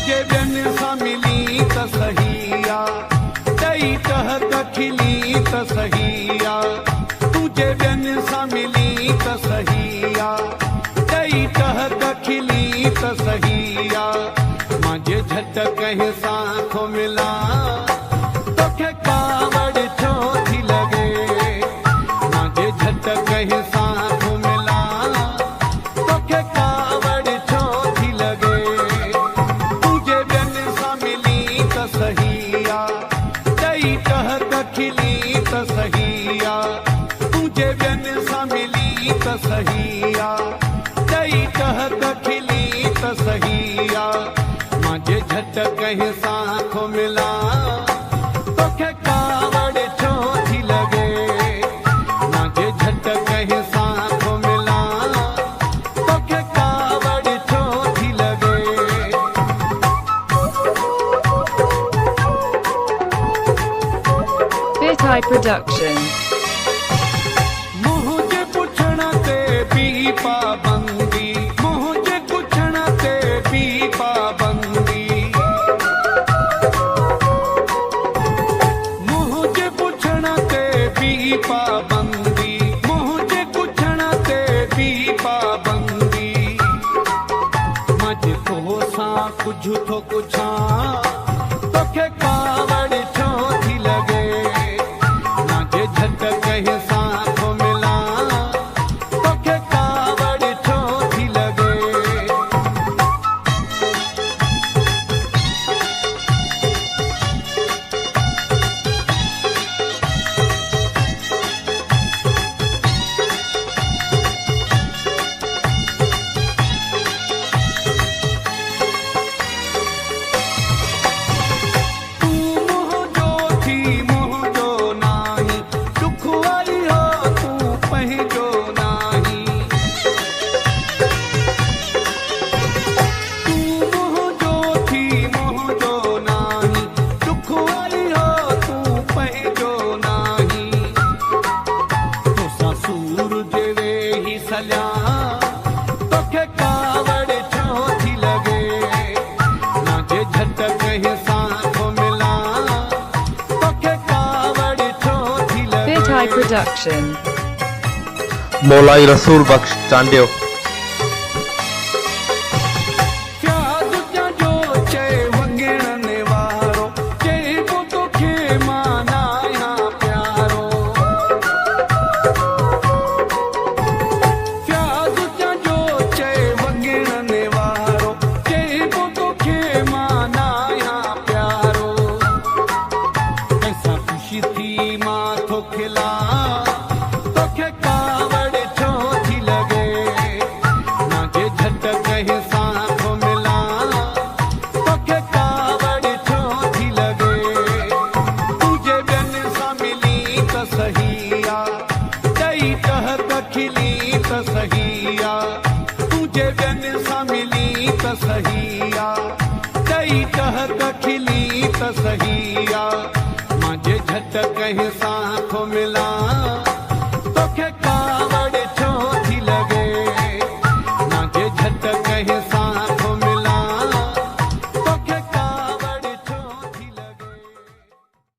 तुझे बिन सां मिली त सहीया ॾेई टहक खिली त सहीया तुझे बिन सां मिली त सहीया ॾेई टहक खिली त सहीया मुंहिंजे झटक सां थो मिला तोखे कावड़ छो थी लॻे मुंहिंजे झटक सां थो मिला तोखे कावड़ छो थी लॻे तुझे बिन सां मिली त सहीया ॾेई टहक खिली त सहीया तुझे बिन सां मिली त सहीया ॾेई टहक खिली त सहीया मुंहिंजे झटक सां थो मिला तोखे कावड़ छो थी लॻे मुंहिंजे झटक सां थो मिला तोखे कावड़ छो थी लॻे Bitai Production. मुंहिंजे पुछण ते बि पाबंदी मुंहिंजे पुछण ते बि पाबंदी मुंहिंजे पुछण ते बि पाबंदी मुंहिंजे पुछण ते बि पाबंदी मां जेको सां कुझु थो पुछां तोखे कावड़ छो थी लॻे मुंहिंजे झटक सां थो मिला तोखे कावड़ छो थी लॻे तोखे कावड़ छो थी लॻे मुंहिंजे झटक सां थो मिला तोखे कावड़ छो थी लॻे Bitai Production. मौलाई रसूल बख्श चांडियो जो चए वॻेड़ने वारो चइबो तोखे मां न आहियां प्यारो जो चए वॻेड़ने वारो चइबो तोखे मां न आहियां प्यारो कैसा ख़ुशी थी मां थो खिला तोखे कावड़ छो थी लॻे मुंहिंजे झटक सां थो मिला तोखे कावड़ छो थी लॻे तुझे बिन सां मिली त सहीया ॾेई टहक खिली त सहीया तुझे बिन सां मिली त सहीया ॾेई टहक खिली त सहीया मुंहिंजे झटक सां